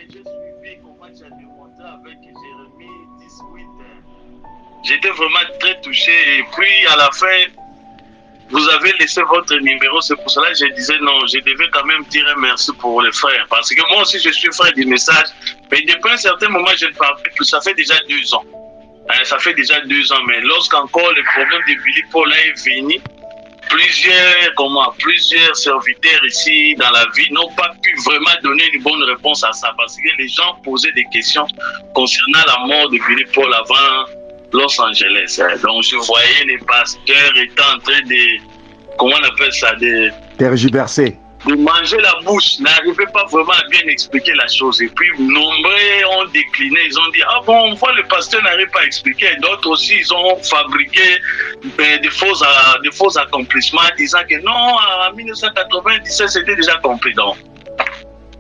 j'ai suivi comment tu as démontré avec Jérémie 18. J'étais vraiment très touché. Et puis, à la fin, vous avez laissé votre numéro. C'est pour cela que je disais non, je devais quand même dire un merci pour les frères. Parce que moi aussi, je suis frère du message. Mais depuis un certain moment, je ne parle plus. Ça fait déjà 2 ans. Ça fait déjà 2 ans. Mais lorsqu'encore le problème de Billy Paul est venu, plusieurs serviteurs ici dans la ville n'ont pas pu vraiment donner une bonne réponse à ça. Parce que les gens posaient des questions concernant la mort de Billy Paul avant Los Angeles. Donc je voyais les pasteurs étant en train de, comment on appelle ça, de tergiverser, de manger la bouche, n'arrivaient pas vraiment à bien expliquer la chose. Et puis nombreux ont décliné, ils ont dit ah bon, on voit le pasteur n'arrive pas à expliquer. D'autres aussi ils ont fabriqué des faux accomplissements disant que non, en 1997 c'était déjà compris. Donc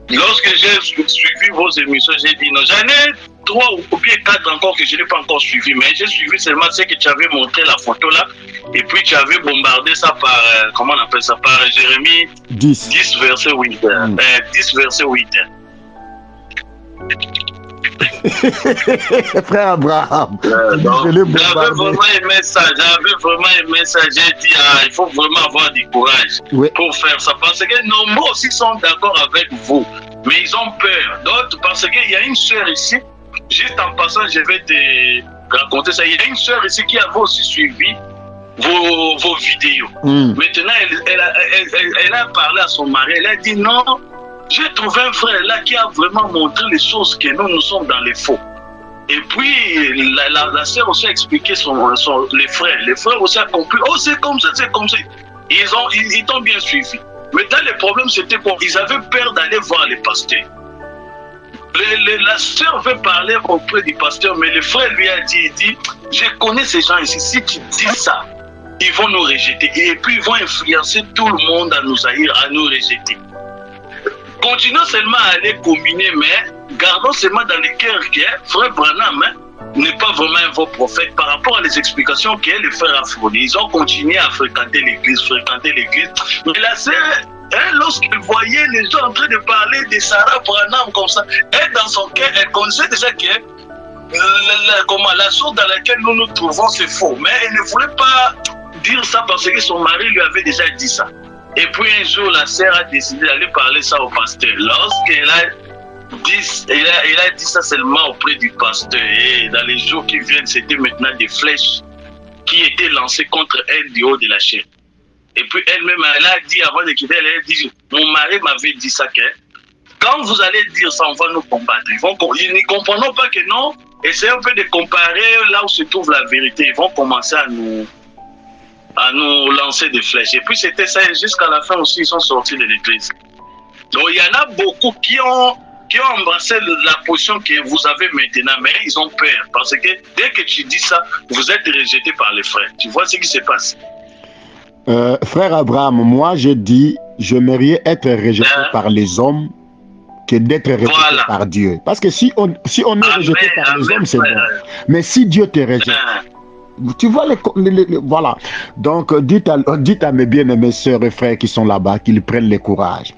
lorsque j'ai suivi vos émissions, j'ai dit non, j'en ai 3 ou bien 4 encore que je n'ai pas encore suivi, mais j'ai suivi seulement ce que tu avais montré la photo là, et puis tu avais bombardé ça par, comment on appelle ça, par Jérémie 10 verset 8. 10 verset 8. Frère Abraham, j'avais vraiment aimé ça, j'ai dit il faut vraiment avoir du courage pour faire ça, parce que nombreux aussi sont d'accord avec vous, mais ils ont peur. D'autres, parce qu'il y a une sœur ici, juste en passant, je vais te raconter ça, il y a une sœur ici qui avait aussi suivi vos vidéos. Maintenant, elle a parlé à son mari, elle a dit non, j'ai trouvé un frère là qui a vraiment montré les choses que nous sommes dans les faux. Et puis, la sœur aussi a expliqué les frères aussi ont compris, oh c'est comme ça, c'est comme ça. Ils t'ont bien suivi. Mais dans le problème, c'était qu'ils avaient peur d'aller voir les pasteurs. La sœur veut parler auprès du pasteur, mais le frère lui a dit, je connais ces gens ici, si tu dis ça, ils vont nous rejeter. Et puis, ils vont influencer tout le monde à nous haïr, à nous rejeter. Continuons seulement à aller communier, mais gardons seulement dans le cœur que frère Branham n'est pas vraiment un vrai prophète par rapport à les explications que les frères a fournies. Ils ont continué à fréquenter l'église. Mais la sœur, lorsqu'elle voyait les gens en train de parler de Sarah Branham comme ça, elle, dans son cœur, elle connaissait déjà que la source dans laquelle nous nous trouvons, c'est faux. Mais elle ne voulait pas dire ça parce que son mari lui avait déjà dit ça. Et puis un jour, la sœur a décidé d'aller parler ça au pasteur. Lorsqu'elle a dit ça seulement auprès du pasteur, et dans les jours qui viennent, c'était maintenant des flèches qui étaient lancées contre elle du haut de la chair. Et puis elle-même, elle a dit, avant de quitter, elle a dit, mon mari m'avait dit ça, que quand vous allez dire ça, on va nous combattre. Ils ne comprennent pas que non, essayez un peu de comparer là où se trouve la vérité. Ils vont commencer à nous lancer des flèches. Et puis c'était ça, jusqu'à la fin aussi, ils sont sortis de l'église. Donc il y en a beaucoup qui ont embrassé la position que vous avez maintenant, mais ils ont peur, parce que dès que tu dis ça, vous êtes rejeté par les frères. Tu vois ce qui se passe. Frère Abraham, moi j'ai dit, j'aimerais être rejeté par les hommes que d'être rejeté par Dieu. Parce que si on est rejeté par les hommes, c'est bon. Mais si Dieu te rejette, tu vois, voilà. Donc, dites à mes bien-aimés sœurs et frères qui sont là-bas qu'ils prennent le courage.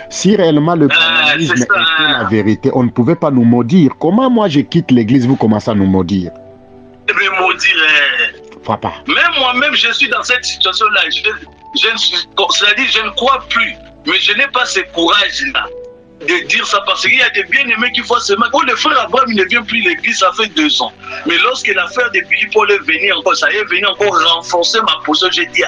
Si réellement le communisme était la vérité, on ne pouvait pas nous maudire. Comment moi je quitte l'église, vous commencez à nous maudire? Me maudire, papa. Même moi-même, je suis dans cette situation-là. C'est-à-dire, je ne crois plus, mais je n'ai pas ce courage-là de dire ça, parce qu'il y a des bien-aimés qui voient seulement. Oh, le frère Abraham ne vient plus à l'église, ça fait 2 ans. Mais lorsque l'affaire de Billy Paul est venue encore, ça est venu encore renforcer ma position. J'ai dit,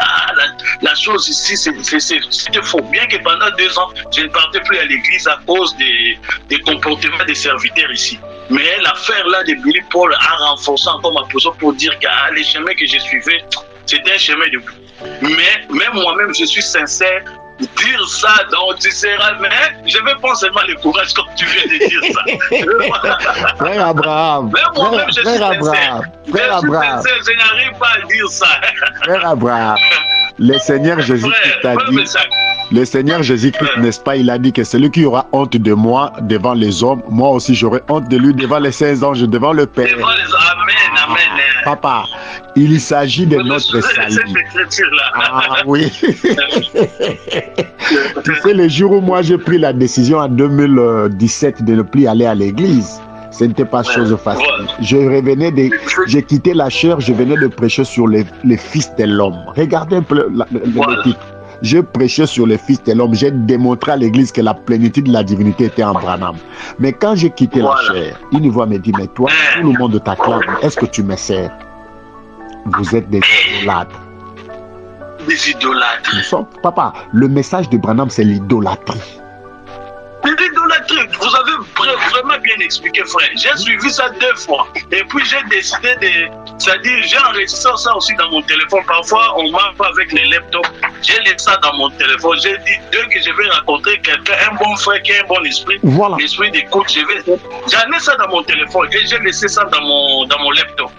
la chose ici, c'était faux. Bien que pendant 2 ans, je ne partais plus à l'église à cause des comportements des serviteurs ici. Mais l'affaire là de Billy Paul a renforcé encore ma position pour dire que les chemins que je suivais, c'était un chemin de bout. Mais même moi-même, je suis sincère. Dire ça, donc tu seras, mais je vais pas seulement le courage comme tu viens de dire ça. Frère Abraham, même moi-même, je suis sincère. Je n'arrive pas à dire ça. Frère Abraham, le Seigneur Jésus t'a dit, Le Seigneur Jésus-Christ, n'est-ce pas, il a dit que celui qui aura honte de moi devant les hommes, moi aussi j'aurai honte de lui devant les saints anges, devant le Père. Devant les... Amen, amen. Papa, il s'agit de notre salut. Ah oui. Tu sais, le jour où moi j'ai pris la décision en 2017 de ne plus aller à l'église, ce n'était pas chose facile. J'ai quitté la chair, je venais de prêcher sur les fils de l'homme. Regardez un peu le titre. Je prêchais sur les fils de l'homme. J'ai démontré à l'église que la plénitude de la divinité était en Branham. Mais quand j'ai quitté la chair, une voix me dit, mais toi, tout le monde t'acclame. Est-ce que tu me sers? Vous êtes des idolâtres. Des idolâtres. Papa, le message de Branham, c'est l'idolâtrie. L'idolâtrie, vous avez vraiment bien expliqué, frère. J'ai suivi ça 2 fois. Et puis j'ai décidé de... C'est-à-dire, j'ai enregistré ça aussi dans mon téléphone. Parfois, on marche pas avec les laptops. J'ai laissé ça dans mon téléphone. J'ai dit, dès que je vais rencontrer quelqu'un, un bon frère qui a un bon esprit, l'esprit d'écoute, j'en ai ça dans mon téléphone. Et j'ai laissé ça dans mon laptop.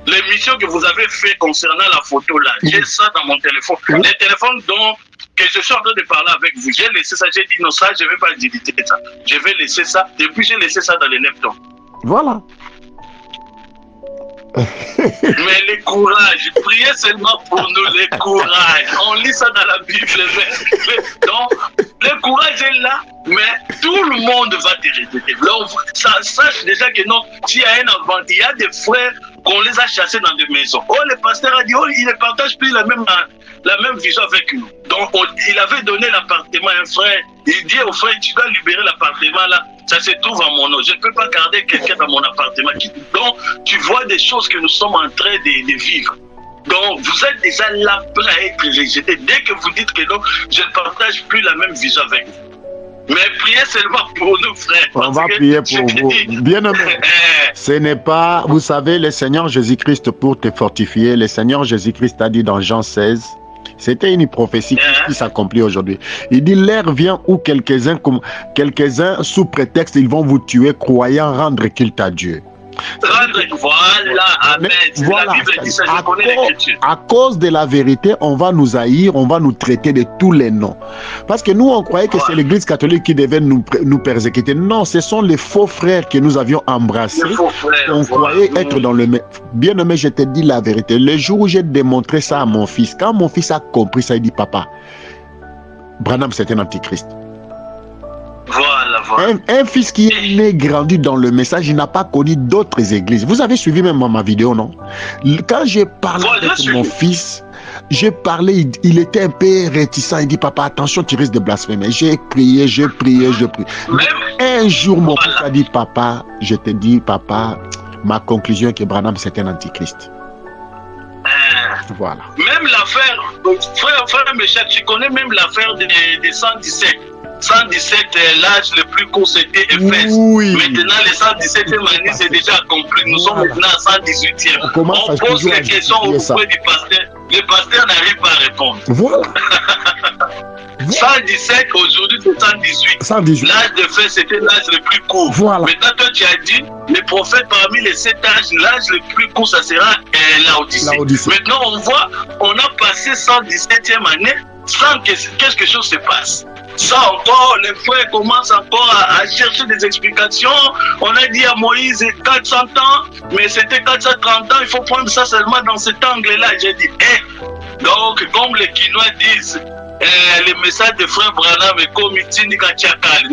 L'émission que vous avez fait concernant la photo là, j'ai ça dans mon téléphone. Les téléphones que je suis en train de parler avec vous, j'ai laissé ça, j'ai dit non, ça, je ne vais pas déliter ça. Je vais laisser ça, depuis j'ai laissé ça dans les laptops. Voilà. Mais le courage, priez seulement pour nous, le courage. On lit ça dans la Bible. Donc, le courage est là, mais tout le monde va te rejeter. Sache déjà que non, s'il y a un avant, il y a des frères qu'on les a chassés dans des maisons. Oh, le pasteur a dit, oh, il ne partage plus la même vision avec nous. Donc, il avait donné l'appartement à un frère. Il dit au frère, tu dois libérer l'appartement là. Ça se trouve à mon nom. Je ne peux pas garder quelqu'un dans mon appartement. Donc, tu vois des choses que nous sommes en train de vivre. Donc, vous êtes déjà là prêt à être rejeté. Dès que vous dites que non, je ne partage plus la même vision avec vous. Mais priez seulement pour nous, frères. On va prier pour vous. Bien-aimé, ce n'est pas... Vous savez, le Seigneur Jésus-Christ, pour te fortifier, le Seigneur Jésus-Christ a dit dans Jean 16, c'était une prophétie qui s'accomplit aujourd'hui. Il dit, l'heure vient où quelques-uns, sous prétexte, ils vont vous tuer, croyant rendre culte à Dieu. Voilà, amen. Voilà. La Bible dit ça, je connais l'écriture. À cause de la vérité, on va nous haïr, on va nous traiter de tous les noms. Parce que nous, on croyait que c'est l'Église catholique qui devait nous persécuter. Non, ce sont les faux frères que nous avions embrassés. On croyait être dans le... Bien-aimé, je te dis la vérité. Le jour où j'ai démontré ça à mon fils, quand mon fils a compris ça, il dit, papa, Branham, c'est un antichrist. Voilà. Un fils qui est né, grandi dans le message, il n'a pas connu d'autres églises. Vous avez suivi même ma vidéo, non? Quand j'ai parlé avec mon fils, j'ai parlé, il était un peu réticent. Il dit, papa, attention, tu risques de blasphémer. J'ai prié. Un jour, mon fils a dit, papa, je te dis, papa, ma conclusion est que Branham, c'est un antichrist. Voilà. Même l'affaire, frère Michel, tu connais même l'affaire de 117. 117, l'âge le plus court, c'était Éphèse. Oui. Maintenant, le 117e année, c'est déjà accompli. Nous sommes maintenant à 118e. On pose les questions auprès du pasteur. Le pasteur n'arrive pas à répondre. Voilà. 117, aujourd'hui, c'est 118. L'âge de fait, c'était l'âge le plus court. Voilà. Maintenant, toi, tu as dit, les prophètes parmi les 7 âges, l'âge le plus court, ça sera Laodicée. Maintenant, on voit, on a passé 117e année sans que quelque chose se passe. Ça encore, les frères commencent encore à chercher des explications. On a dit à Moïse 400 ans, mais c'était 430 ans, il faut prendre ça seulement dans cet angle-là. J'ai dit, donc, comme les Quinois disent, les messages de frère Branham est comme Tindika Tchakal.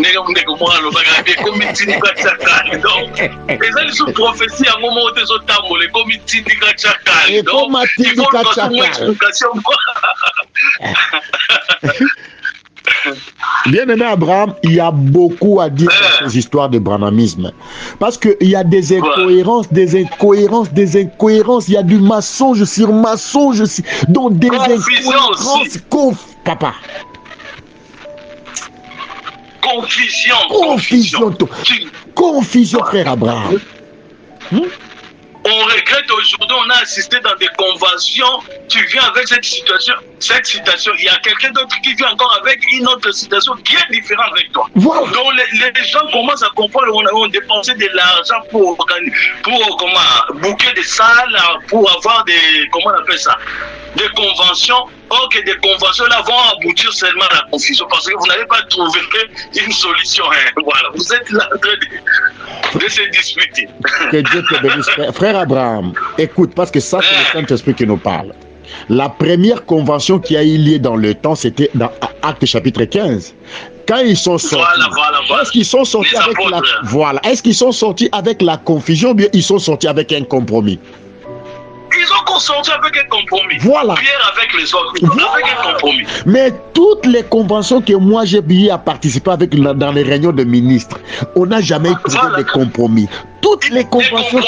Donc, les sous prophéties à un moment où ils ont tamolé, comme Tindika Tchakal. Donc, il faut une explication. Bien-aimé Abraham, il y a beaucoup à dire sur ces histoires de branhamisme. Parce qu'il y a des incohérences, il y a du mensonge sur mensonge, donc des incohérences. Papa. Confusion, frère Abraham. On regrette aujourd'hui, on a assisté dans des conventions, tu viens avec cette citation, il y a quelqu'un d'autre qui vient encore avec une autre citation qui est différente avec toi. Voilà. Donc les gens commencent à comprendre, on dépensé de l'argent pour booker des salles, pour avoir des, comment on appelle ça, des conventions. Or que des conventions là vont aboutir seulement à la confusion parce que vous n'allez pas trouver une solution. Voilà, vous êtes là en train de se disputer. Que Dieu te bénisse, frère Abraham. Écoute, parce que ça, c'est le Saint-Esprit qui nous parle. La première convention qui a eu lieu dans le temps, c'était dans Actes chapitre 15. Quand ils sont sortis, est-ce qu'ils sont sortis avec est-ce qu'ils sont sortis avec la confusion ou bien ils sont sortis avec un compromis? Ils ont consenti avec un compromis. Voilà. Pierre avec les autres, avec un compromis. Mais toutes les conventions que moi j'ai eu à participer avec dans les réunions de ministres, on n'a jamais trouvé de compromis. Toutes les conventions,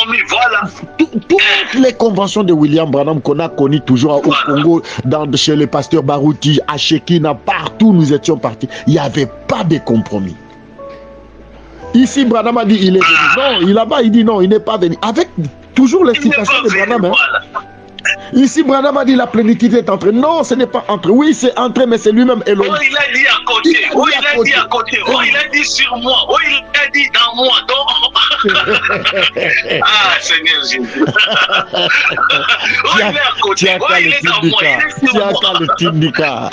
toutes les conventions de William Branham qu'on a connues toujours au Congo, chez le pasteur Barouti, à Shekina, partout où nous étions partis, il n'y avait pas de compromis. Ici, Branham a dit il est venu. Non, là-bas, il dit non, il n'est pas venu. Avec toujours les citations de Branham. Ici, Branham a dit la plénitude est entrée. Non, ce n'est pas entré. Oui, c'est entré, mais c'est lui-même Elohim. Oh, il a dit à côté. Oh, il a dit à côté. Oh, il a dit sur moi. Oh, il a dit dans moi. Donc... ah, Seigneur Jésus. Oh, il est à côté. Oh, il est dans moi. Il est sur moi.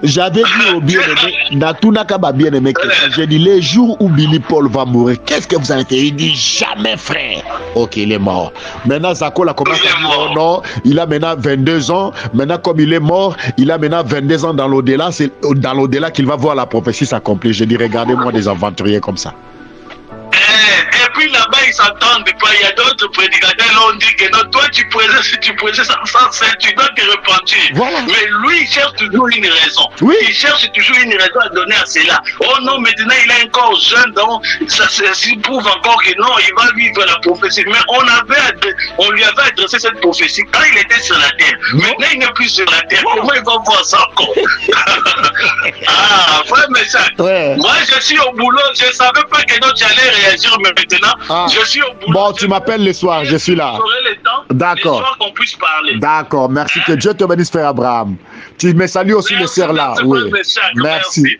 J'avais dit au bien-aimé, Natunaka m'a bien aimé, j'ai dit les jours où Billy Paul va mourir, qu'est-ce que vous avez fait? Il dit jamais, frère. Ok, il est mort. Maintenant, Zako a commencé à dire non, il a maintenant 22 ans. Maintenant, comme il est mort, il a maintenant 22 ans dans l'au-delà. C'est dans l'au-delà qu'il va voir la prophétie s'accomplir. Je dis, regardez-moi des aventuriers comme ça. Et puis là-bas, ils s'attendent pas. Il y a d'autres prédicateurs qui ont dit que non, toi, tu prêches sans cesse, tu dois te repentir. Voilà. Mais lui, il cherche toujours une raison. Oui. Il cherche toujours une raison à donner à cela. Oh non, maintenant, il est encore jeune, donc ça prouve encore que non, il va vivre la prophétie. Mais on lui avait adressé cette prophétie quand il était sur la terre. Maintenant, il n'est plus sur la terre. Comment il va voir ça encore? Ah, frère Messac. Ouais. Moi, je suis au boulot. Je ne savais pas que non, tu allais réagir maintenant. Je suis au boulot. Bon, tu m'appelles le soir, je suis là. D'accord. Le soir qu'on puisse parler. D'accord, merci. Que Dieu te bénisse, frère Abraham. Tu me salues aussi les sœurs là. Oui. Merci.